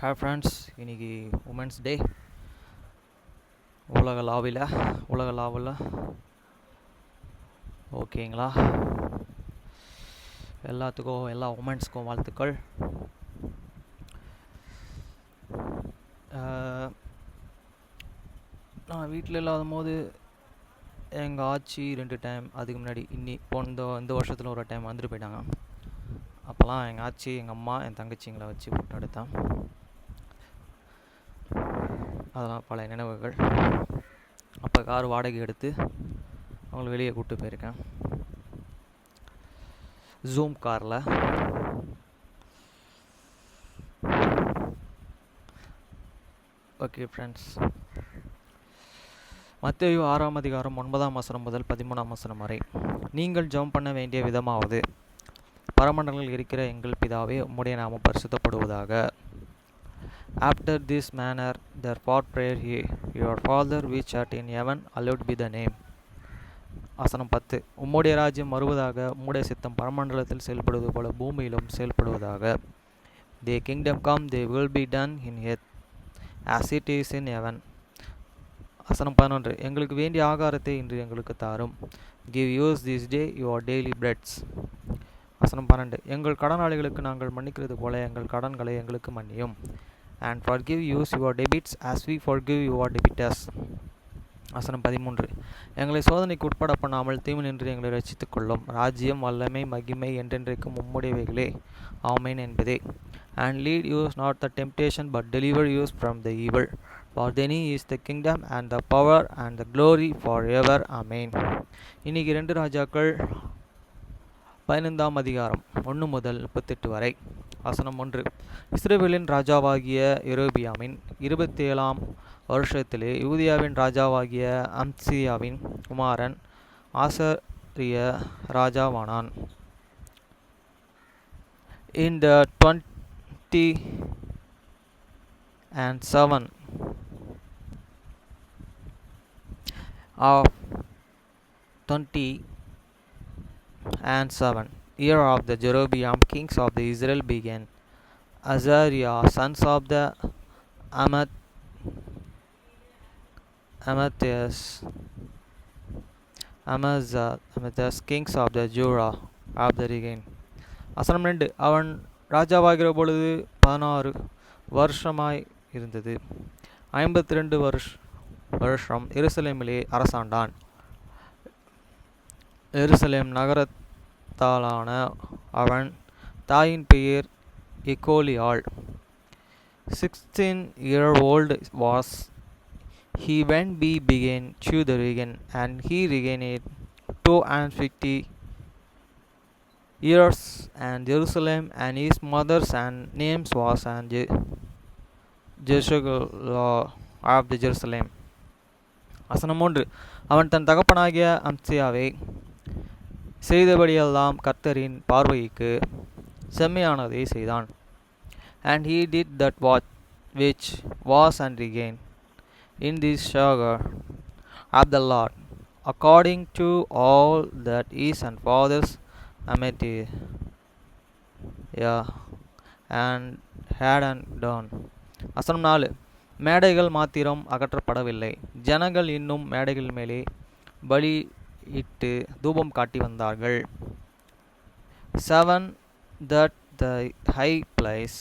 Hi friends, இன்றைக்கி women's day. உலகளாவில் ஓகேங்களா? எல்லா உமன்ஸ்க்கும் வாழ்த்துக்கள். நான் வீட்டில் இல்லாத போது எங்கள் ஆச்சி 2 டைம், அதுக்கு முன்னாடி இந்த வருஷத்தில் ஒரு டைம் வந்துட்டு போயிட்டாங்க. அப்போல்லாம் எங்கள் ஆச்சி, எங்கள் அம்மா, என் தங்கச்சிங்களை வச்சு ஃபோட்டோ எடுத்தேன். அதெல்லாம் பல நினைவுகள். அப்போ கார் வாடகை எடுத்து அவங்களை வெளியே கூப்பிட்டு போயிருக்கேன், ஜூம் காரில். ஓகே ஃப்ரெண்ட்ஸ், மத்தேயு 6 அதிகாரம் 9 முதல் 13 வரை. நீங்கள் ஜெபம் பண்ண வேண்டிய விதமாவது: பரமண்டலங்களில் இருக்கிற எங்கள் பிதாவே, உம்முடைய நாமம் பரிசுத்தப்படுவதாக. After this manner therefore pray ye, your Father which art in heaven, hallowed be thy name. வசனம் 10. உம்முடைய ராஜ்யம் வருவதாக, உம்முடைய சித்தம் பரமண்டலத்தில் செயல்படுவது போல பூமியிலும் செயல்படுவதாக. Thy kingdom come, thy will be done in earth as it is in heaven. வசனம் 11. எங்களுக்கு வேண்டிய ஆகாரத்தை இன்று எங்களுக்கு தாரும். Give us this day your daily breads. வசனம் 12. எங்கள் கடனாளிகளுக்கு நாங்கள் மன்னிக்கிறது போல எங்கள் கடன்களை எங்களுக்கு மன்னியும். And forgive us your debits as we forgive your debtors. வசனம் 13. எங்களை சோதனைக்கு உட்பட பண்ணாமல் தீமையின்றி எங்களை ரட்சித்துக் கொள்ளும். ராஜ்யம், வல்லமை, மகிமை என்றென்றைக்கும் உம்முடையவைகளே, ஆமென் என்பதே. And lead us not the temptation, but deliver us from the evil. For thine is the kingdom and the power and the glory forever. Amen. இன்னைக்கு 2 ராஜாக்கள் 15 அதிகாரம் 1 முதல் 38 வரை. வசனம் 1. இஸ்ரவேலின் ராஜாவாகிய யெரொபெயாமின் 27 வருஷத்திலே யூதியாவின் ராஜாவாகிய அம்சியாவின் குமாரன் ஆசரிய ராஜாவானான். In the 27 year of the Jeroboam kings of the Israel began. Azariah, sons of the Amaziah, kings of the Judah of the region. வசனம் 2. அவன் ராஜாவாகிற பொழுது 16 வருஷமாய் இருந்தது. 52 வருஷம் எருசலேமிலே அரசாண்டான். எருசலேம் நகரத்தாலான அவன் தாயின் பெயர் எக்கோலியாள். 16-year-old was he when he began to the region, and he reigned 250 years. And Jerusalem and his mother's and names was and Jeshugala of the Jerusalem. வசனம் 3. அவன் தன் தகப்பனாகிய அம்சியாவை செய்தபடியெல்லாம் கர்த்தரின் பார்வைக்கு செம்மையானதை செய்தான். And he did that which was and regained in this sugar of the Lord, according to all that his and fathers and had done. வசனம் 4. மேடைகள் மாத்திரம் அகற்றப்படவில்லை, ஜனங்கள் இன்னும் மேடைகள் மேலே பலியிட்டு தூபம் காட்டி வந்தார்கள். 7. That the high place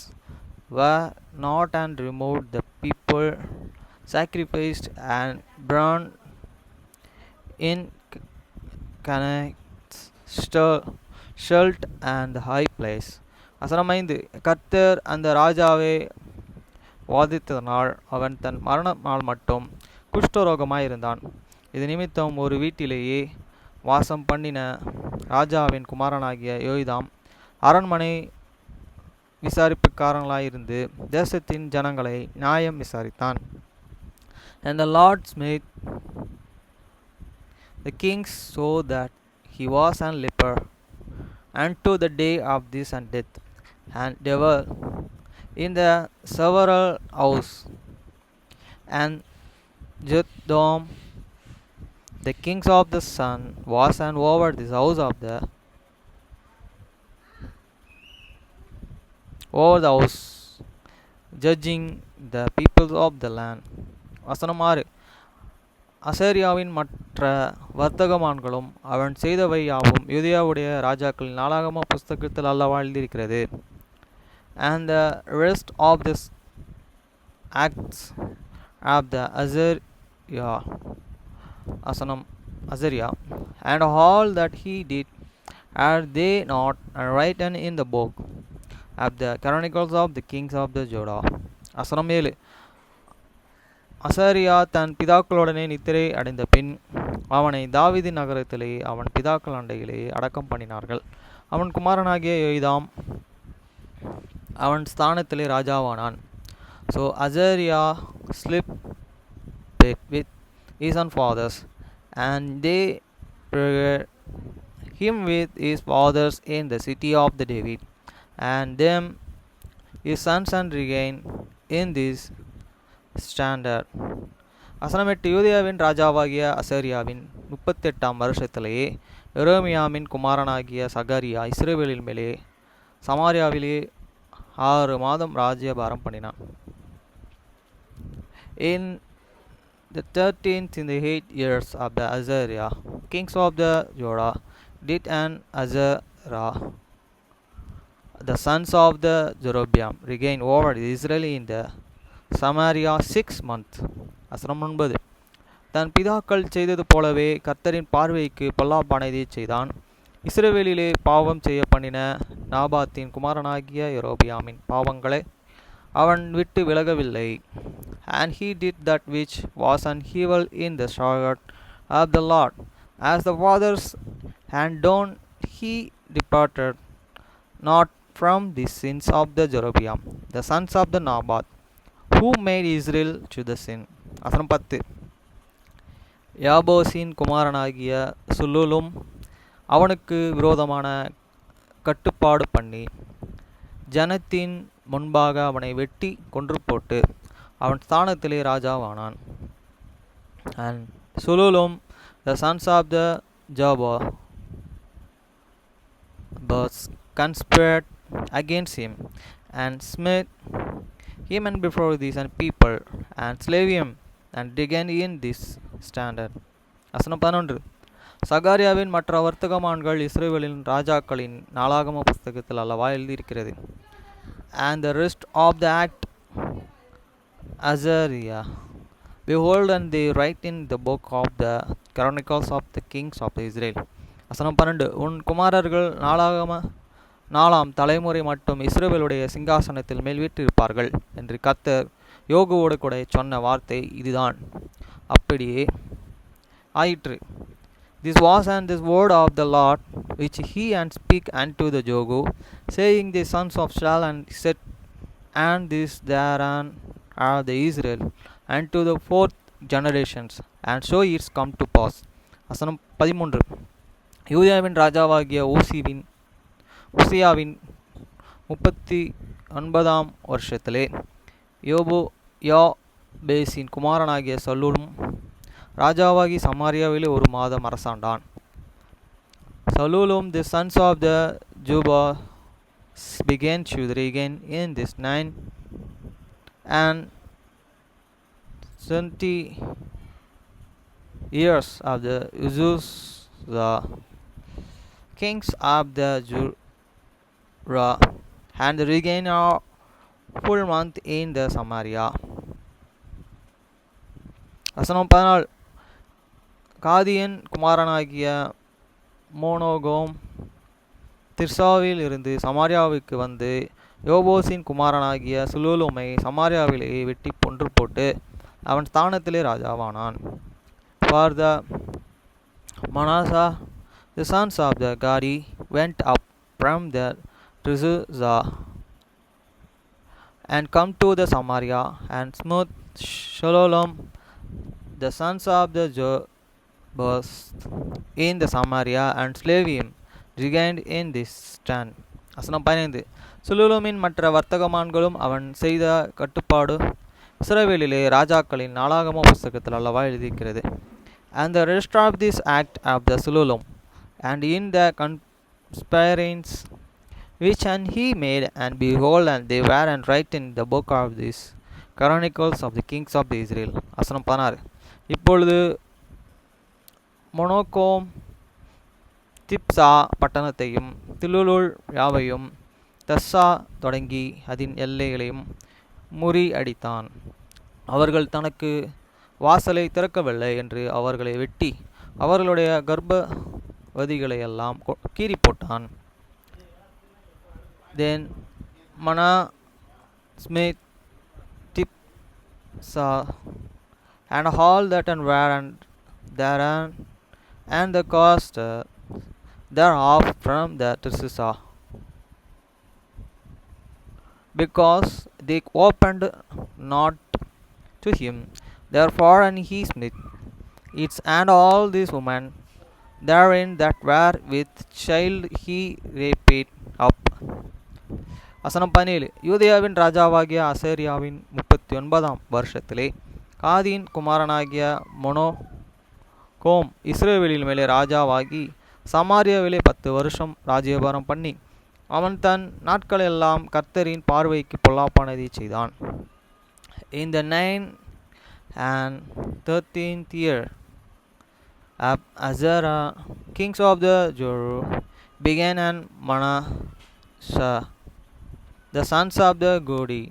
were not and removed, the people sacrificed and burned in Canaan's salt and the high place. வசனம் 5. கர்த்தர் அந்த ராஜாவை வாதித்ததனால் அவன் தன் மரண நாள் மட்டும் குஷ்டரோகமாயிருந்தான். இது நிமித்தம் ஒரு வீட்டிலேயே வாசம் பண்ணின ராஜாவின் குமாரனாகிய யோய்தாம் அரண்மனை விசாரிப்புக்காரங்களாயிருந்து தேசத்தின் ஜனங்களை நியாயம் விசாரித்தான். And the Lord smote the kings so that he was an leper unto the day of this and death, and they were in the several house. And Jotham the kings of the sun was and over this house of the over the house. judging the peoples of the land. வசனம் 6. அசரியாவின் மற்ற வர்த்தகமான்களும் அவன் செய்தவை யாவும் யூதேயாவுடைய ராஜாக்களின் நாளாகம புஸ்தகத்தில் அல்லவா எழுதியிருக்கிறது. And the rest of the acts of the Azariah, வசனம் Azariah, and all that he did, are they not written in the book of the chronicles of the kings of the Judah? வசனம் 7. அசரியா தன் பிதாக்களுடனே நித்திரை அடைந்த பின் அவனை தாவீதின் நகரத்திலே அவன் பிதாக்கள் அண்டையிலே அடக்கம் பண்ணினார்கள். அவன் குமாரனாகிய யோய்தாம் அவன் ஸ்தானத்திலே ராஜாவானான். So Azariah slept with his own fathers, and they buried him with his fathers in the city of the David, and them his sons and regained in this standard. வசனம் 8. யூதேயாவின் ராஜாவாகிய அசரியாவின் 38ஆம் வருஷத்திலே எரேமியாவின் குமாரனாகிய சகரியா இஸ்ரவேலின் மேலே சமாரியாவிலே 6 மாதம் ராஜ்யபாரம் பண்ணினான். In the 13th in the 8 years of the Azariah, kings of the Judah, did an Azariah, the sons of the Jeroboam, regain over Israel in the Samaria 6 months. வசனம் 9. தன் பிதாக்கள் செய்தது போலவே கர்த்தரின் பார்வைக்கு பொல்லாப்பானதை செய்தான். இஸ்ரவேலிலே பாவம் செய்ய பண்ணின நாபாத்தின் குமாரனாகிய யெரொபெயாமின் பாவங்களை அவன் விட்டு விலகவில்லை. And he did that which was an evil in the sight of the Lord, as the fathers had done. He departed not from the sins of the Jeroboam, the sons of the Naboth, who made Israel to the sin. வசனம் 10. யாபோசின் குமாரனாகிய சுல்லூலும் அவனுக்கு விரோதமான கட்டுப்பாடு பண்ணி ஜனத்தின் முன்பாக அவனை வெட்டி கொன்று போட்டு அவன் ஸ்தானத்திலே ராஜாவானான். And Sululum, the sons of the Jabbus, conspired against him, and smote him and before these and people, and slay him, and began in this standard. வசனம் 11. சகாரியாவின் மற்ற வர்த்தகமான்கள் இஸ்ரவேலின் ராஜாக்களின் நாளாகம புஸ்தகத்தில் அல்லவா எழுதியிருக்கிறது. And the rest of the act Azariah, behold, and they write in the book of the chronicles of the kings of Israel. வசனம் 12. உன் குமாரர்கள் நாலாம் தலைமுறை மட்டும் இஸ்ரவேலுடைய சிங்காசனத்தில் மேல் வீற்றிருப்பார்கள் என்று கர்த்தர் யோகுவோடு கூட சொன்ன வார்த்தை இதுதான். அப்படியே ஆயிற்று. This was and this word of the Lord which he and speak unto the Jogu, saying, the sons of Shal and set, and this thereon are the Israel unto the 4th generations, and so it's come to pass. வசனம் 13. யூதேயாவின் ராஜாவாகிய உசியாவின் 39ஆம் வருஷத்திலே யோபேசின் குமாரனாகிய சல்லூலும் ராஜாவாகி சமாரியாவிலே 1 மாதம் அரசாண்டான். Salulum, the sons of the Jubas, began to reign in this 9 and 20 years of the Uzziah, kings of the Judah, and regain a full month in the Samaria. வசனம் 14. காதியன் குமாரனாகிய மோனோகோம் திர்சாவில் இருந்து சமாரியாவுக்கு வந்து யோபோசின் குமாரனாகிய சுலூலுமை சமாரியாவிலே வெட்டி கொன்று போட்டு அவன் ஸ்தானத்திலே ராஜாவானான். For the Manasseh, the sons of the Gadi, went up from the Tirzah and come to the Samaria, and smote Shalom, the sons of the Jobus, in the Samaria, and slay him, regained in this stand. வசனம் 15. சுலூலுமின் மற்ற வர்த்தகமான்களும் அவன் செய்த கட்டுப்பாடு இஸ்ரவேலிலே ராஜாக்களின் நாளாகம புஸ்தகத்தில் அல்லவா எழுதியிருக்கிறது. And the rest of this act of the Sululum, and in the conspirations which and he made, and behold, and they were and written in the book of these chronicles of the kings of Israel. வசனம் 16. இப்பொழுது மொனோகோம் திப்சா பட்டணத்தையும் திலுலுள் யாவையும் தஸ்ஸா தொடங்கி அதன் எல்லைகளையும் முறியடித்தான். அவர்கள் தனக்கு வாசலை திறக்கவில்லை என்று அவர்களை வெட்டி அவர்களுடைய கர்ப்பவதிகளையெல்லாம் கீறி போட்டான். Then Mana Smith Tipsa and all that and were and therean and the cost thereof from the Tirsisa, because they opened not to him. Therefore and he smit its and all these women therein that were with child he raped up. வசனம் 17. யூதேயாவின் ராஜாவாகிய அசேரியாவின் 39ஆம் வருஷத்திலே காதின் குமாரனாகிய மொனோகோம் இஸ்ரவேலின் மேலே ராஜாவாகி சமாரியாவிலே 10 வருஷம் ராஜ்யபாரம் பண்ணி அவன் தன் நாட்களெல்லாம் கர்த்தரின் பார்வைக்கு பொல்லாப்பானதை செய்தான். In the 9th and 13th year Azara kings of the Jew began, and Manasseh the sons of the Godi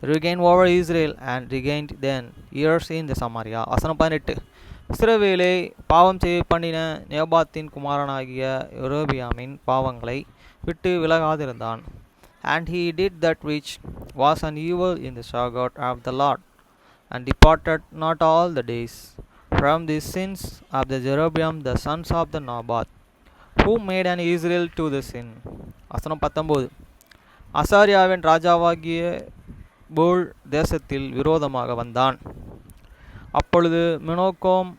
regained over Israel and regained then years in the Samaria. வசனம் 18. இஸ்ரவேலை பாவம் செய்ய பண்ணின நேபாத்தின் குமாரனாகிய யெரொபெயாமின் பாவங்களை விட்டு விலகாதிருந்தான். And he did that which was an evil in the sight of the Lord, and departed not all the days from the sins of the Jeroboam the sons of the Naboth, who made an Israel to the sin. வசனம் 19. அசாரியாவின் ராஜாவாகிய pool தேசத்தில் விரோதமாக வந்தான். அப்பொழுது மெனோகோம்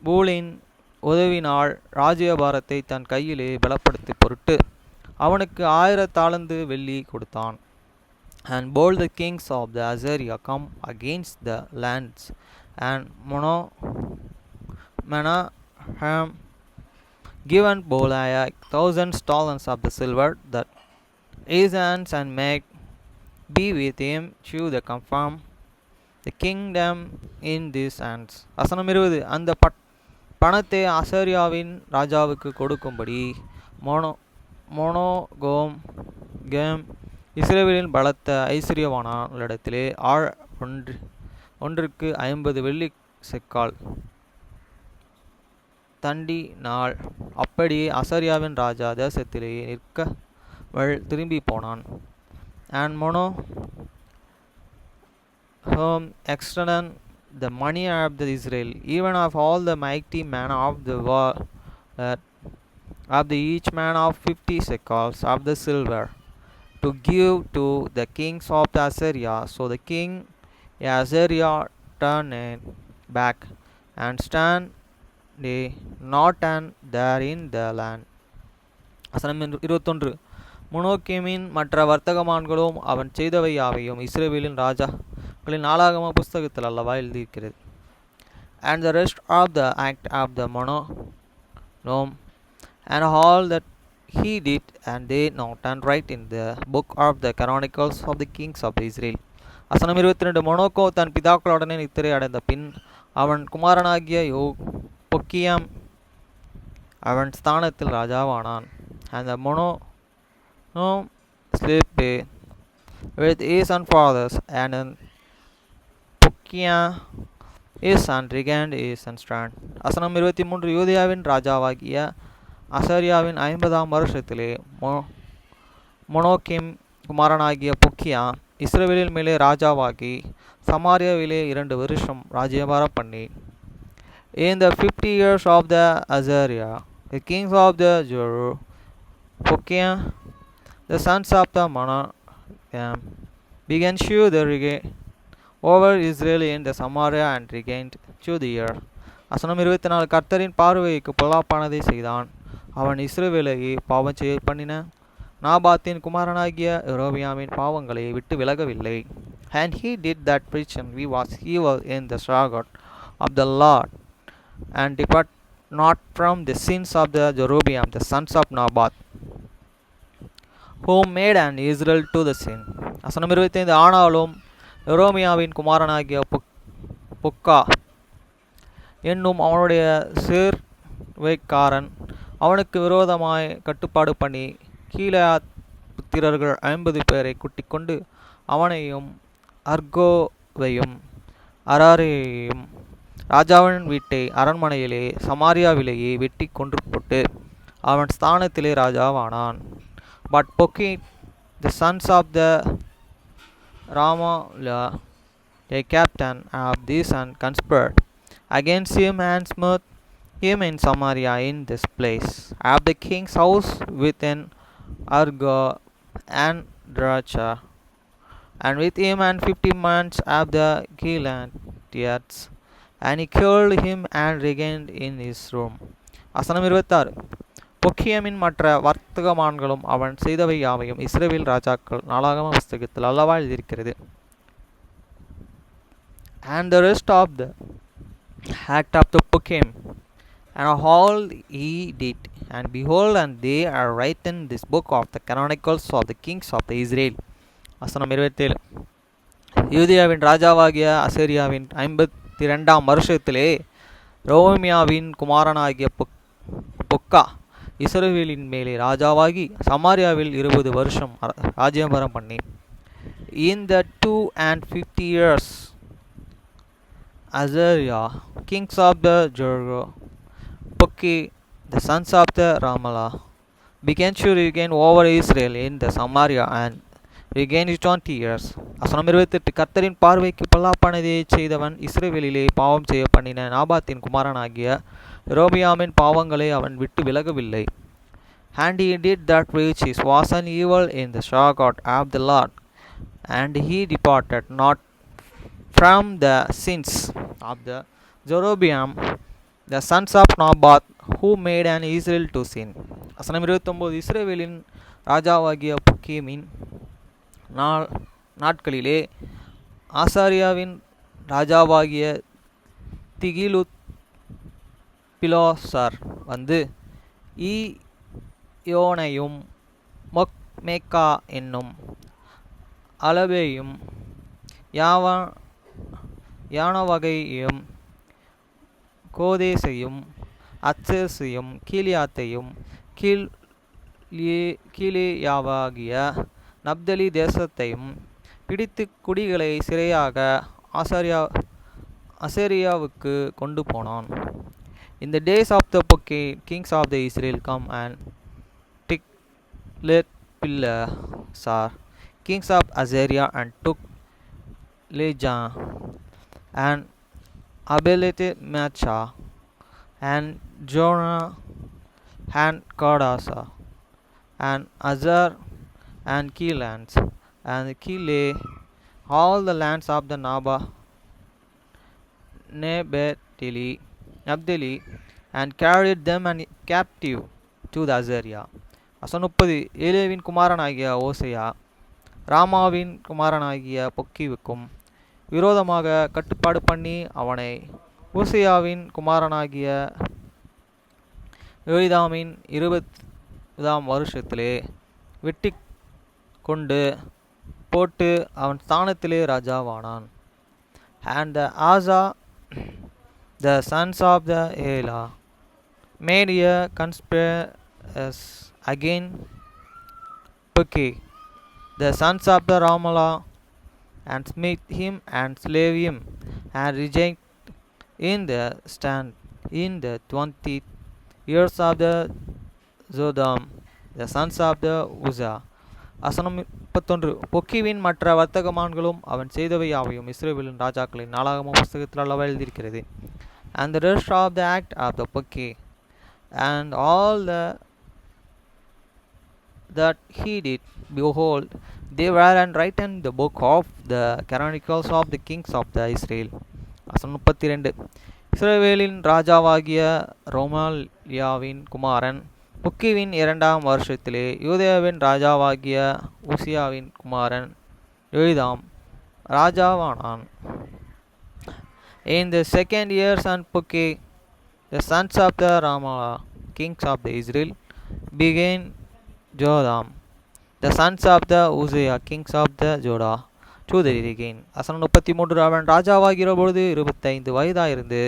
பூலின் உதவினால் ராஜ்யபாரத்தை தன் கையிலே பலப்படுத்தி பொருட்டு அவனுக்கு 1000 தாலந்து வெள்ளி கொடுத்தான். And bold the kings of the Assyria come against the lands, and Menahem given Boliah 1000 talents of the silver, that his hands and make be with him to the confirm the kingdom in these hands. வசனம் 20. அந்த பணத்தை அசரியாவின் ராஜாவுக்கு கொடுக்கும்படி மொனோகோம் இஸ்ரவேலின் பலத்த ஐஸ்வர்யவானிடத்திலே ஆள் ஒன்றுக்கு 50 வெள்ளி செக்கால் தண்டினாள். அப்படியே அசரியாவின் ராஜா தேசத்திலேயே நிற்கவள் திரும்பி போனான். And Monohom extended the money of the Israel, even of all the mighty men of the war, of the each man of 50 shekels of the silver, to give to the kings of the Assyria. So the king Assyria turned back and stand not and there in the land. வசனம் 21. மொனோகேமின் மற்ற வர்த்தகமான்களும் அவன் செய்தவை யாவையும் இஸ்ரவேலின் ராஜாக்களின் நாளாகம புஸ்தகத்தில் அல்லவா எழுதியிருக்கிறது. And the rest of the act of the Mononom and all that he did, and they not and write in the book of the chronicles of the kings of Israel. வசனம் 22. மொனோகோ தன் பிதாக்களுடனே நித்திரை அடைந்த பின் அவன் குமாரனாகிய பொக்கியாம் அவன் ஸ்தானத்தில் ராஜாவானான். And the Mononom slept with his son fathers, and then Pokiah his son regained his son strand. வசனம் 23. யூதேயாவின் ராஜாவாகிய அசரியாவின் 50ஆம் வருஷத்திலே மொனோகேம் குமாரனாகிய பொக்கியா இஸ்ரவேலின் மேலே ராஜாவாகி சமாரியாவிலே 2 வருஷம் ராஜ்யபாரம் பண்ணி. In the 50 years of the Azariah, the kings of the Jew, Pokiah, the sons of the Monoam, began to the regain over Israel in the Samaria and regained to the year. வசனம் 24. கர்த்தரின் பார்வைக்கு பொல்லாப்பானதை செய்தான். அவன் இஸ்ரவேலையே பாவம் செய்ய பண்ணின நாபாத்தின் குமாரனாகிய யெரொபெயாமின் பாவங்களை விட்டு விலகவில்லை. And he did that which was evil in the sight of the Lord, and depart not from the sins of the Jeroboam the sons of Naboth. who made an Israel to the sin. வசனம் 25. ஆனாலும் எரோமியாவின் குமாரனாகிய bokeh என்னும் அவனுடைய சேர்வைக்காரன் அவனுக்கு விரோதமாய் கட்டுப்பாடு பண்ணி கீலேயாத் புத்திரர்கள் 50 பேரை கூட்டிக் கொண்டு அவனையும் அர்கோவையும் அராரையையும் ராஜாவின் வீட்டை அரண்மனையிலே சமாரியாவிலேயே வெட்டி கொன்று போட்டு அவன் ஸ்தானத்திலே ராஜாவானான். But Pokhi, the sons of the Ramalia, a captain of these and conspired against him and smote him in Samaria in this place of the king's house within Argo and Dracha, and with him and 50 men of the Gileadites, and he killed him and regained in his room. வசனம் 26. பொக்கியமின் மற்ற வர்த்தகமான்களும் அவன் செய்தவை யாவையும் இஸ்ரவேல் ராஜாக்கள் நாளாகம புஸ்தகத்தில் அல்லவா எழுதியிருக்கிறது. And the rest of the act of the Pokim, and all he did, and behold, and they are written in this book of the chronicles of the kings of the Israel. வசனம் 27. யூதியாவின் ராஜாவாகிய அசேரியாவின் 52ஆம் வருஷத்திலே ரோமியாவின் குமாரனாகிய bokeh இஸ்ரவேலின் மேலே ராஜாவாகி சமாரியாவில் 20 வருஷம் ராஜ்யபாரம் பண்ணி, in the 52 years Azariah, kings of the Jericho, Pokhi, the sons of the Ramala, began to regain over Israel in the Samaria and regained 20 years. வசனம் 28. கர்த்தரின் பார்வைக்கு பொல்லாப்பானதை செய்தவன் இஸ்ரவேலிலே பாவம் செய்ய பண்ணின நாபாத்தின் குமாரனாகிய ரோபியாமின் பாவங்களை அவன் விட்டு விலகவில்லை. And he did that which was an evil in the sight of the Lord, and he departed not from the sins of the Jeroboam, the sons of Naboth, who made an Israel to sin. வசனம் 29. இஸ்ரவேலின் ராஜாவாகிய பொக்கியமின் நாட்களிலே ஆசாரியாவின் ராஜாவாகிய திகிலுத் பிலோசார் வந்து ஈயோனையும் மொக்மேக்கா என்னும் அளவையும் யானவகையும் கோதேசையும் அத்சேசையும் கீலியாத்தையும் கீலேயாவாகிய நப்தலி தேசத்தையும் பிடித்து குடிகளை சிறையாக அசேரியாவுக்கு கொண்டு போனான். In the days of the Pokhi, kings of the Israel come and Tiglath-Pileser, kings of Assyria, and took Lejan and Abel-Maachah and Jonah and Kadasa and Azar and Keelands and Kile, all the lands of the Nabdali, and carried them and captive to the Azariah. வசனம் 30. ஏலேவின் குமாரனாகிய ஓசையா ராமாவின் குமாரனாகிய பொக்கிவுக்கும் விரோதமாக கட்டுப்பாடு பண்ணி அவனை ஊசியாவின் குமாரனாகிய யோய்தாமின் 20ஆம் வருஷத்திலே வெட்டி கொண்டு போட்டு அவன் ஸ்தானத்திலே ராஜாவானான். And the Asa, the sons of the Ela, made a conspiracy against Pekah, the sons of the Ramala, and smote him and slew him, and rejected in the stand in the 20th years of the Zodam, the sons of the Uzzah. வசனம் 31. பொக்கிவின் மற்ற வர்த்தகமான்களும் அவன் செய்தவை யாவையும் இஸ்ரவேலின் ராஜாக்களின் நாளாகம புஸ்தகத்தில் அல்லவா எழுதியிருக்கிறது. And the rest of the act of the Pokhi, and all that he did, behold, they were written in the book of the chronicles of the kings of the Israel. வசனம் 32. இஸ்ரவேலின் ராஜாவாகிய ரோமாலியாவின் குமாரன் பொக்கிவின் 2ஆம் வருஷத்திலே யூதேயாவின் ராஜாவாகிய ஊசியாவின் குமாரன் யோய்தாம் ராஜாவானான். In the 2nd year, son Pokhi, the sons of the Ramala, kings of the Israel, began Jotham, the sons of the Uzziah, kings of the Judah, to the regain. வசனம் 33. அவன் ராஜாவாகிற பொழுது 25 வயதாயிருந்து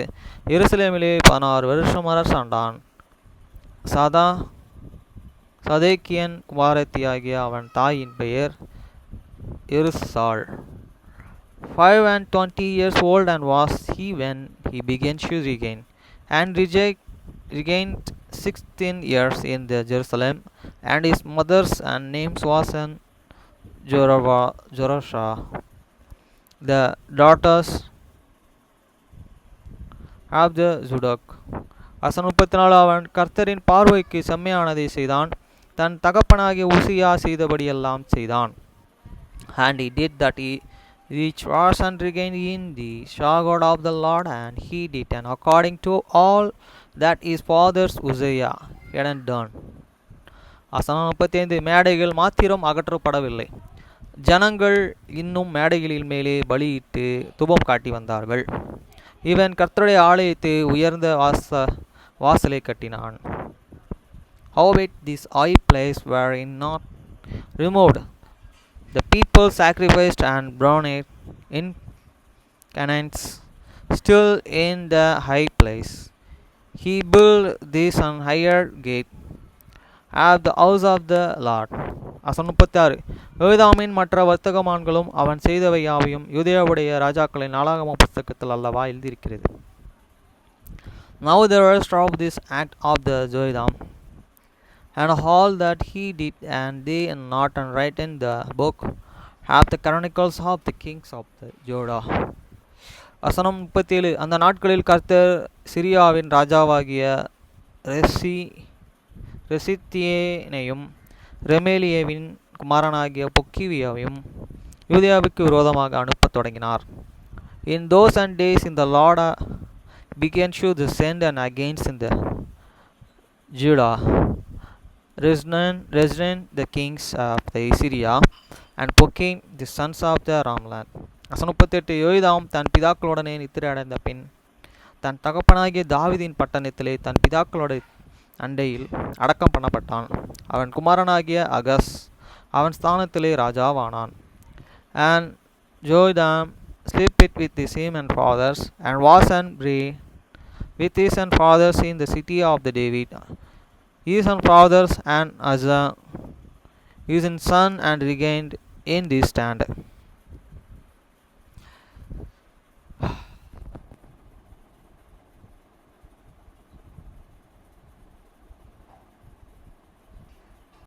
எருசலேமிலே 16 வருஷம் அரசாண்டான். சதேக்கியன் குமாரத்தியாகிய அவன் தாயின் பெயர் எருசாள். 25 years old and was he when he began to reign, and regained 16 years in the Jerusalem, and his mother's and names was an Jorasha, the daughters of the Zudok. வசனம் 34. அவன் கர்த்தரின் பார்வைக்கு செம்மையானதை செய்தான், தன் தகப்பனாகிய உசியா செய்தபடியெல்லாம் செய்தான். And he did that which was and regained in the shagod of the Lord, and he did and according to all that his father's Uzziah had done. வசனம் 35. மேடைகள் மாத்திரம் அகற்றப்படவில்லை, ஜனங்கள் இன்னும் மேடைகளின் மேலே பலியிட்டு துபம் காட்டி வந்தார்கள். இவன் கர்த்தருடைய ஆலயத்தை உயர்ந்த வாசலை கட்டினான். Howbeit this high place were not removed, the people sacrificed and burned incense still in the high place. He built this an higher gate of the house of the Lord. வசனம் 36. யோதாமின் மற்ற வர்த்தகமான்களும் அவன் செய்தவை யாவையும் யூதேயாவுடைய ராஜாக்களின் நாளாகம புஸ்தகத்தில் அல்லவா எழுதியிருக்கிறது. Now the rest of this act of the Jotham, and all that he did, and they are not written in the book of the chronicles of the kings of the Judah. வசனம் 37. அந்த நாட்களில் கர்த்தர் சிரியாவின் ராஜாவாகிய ரெசித்தியேனையும் ரெமேலியேவின் குமாரனாகிய பொக்கிவியாவையும் யூதேயாவுக்கு விரோதமாக அனுப்பத் தொடங்கினார். In those and days in the Lord began to descend and against in the Judah, Rezin the kings of the Syria, and Pokim the sons of the Ramland. வசனம் 38. யோய்தாம் தன் பிதாக்களுடனே நித்திரை அடைந்த பின் தன் தகப்பனாகிய தாவீதின் பட்டணத்திலே தன் பிதாக்களோட அண்டையில் அடக்கம் பண்ணப்பட்டான். அவன் குமாரனாகிய அகஸ் அவன் ஸ்தானத்திலே ராஜாவானான். And Jotham slept with his and fathers, and was and buried with his and fathers in the city of the David. His and fathers and Asa his son and regained in this stand.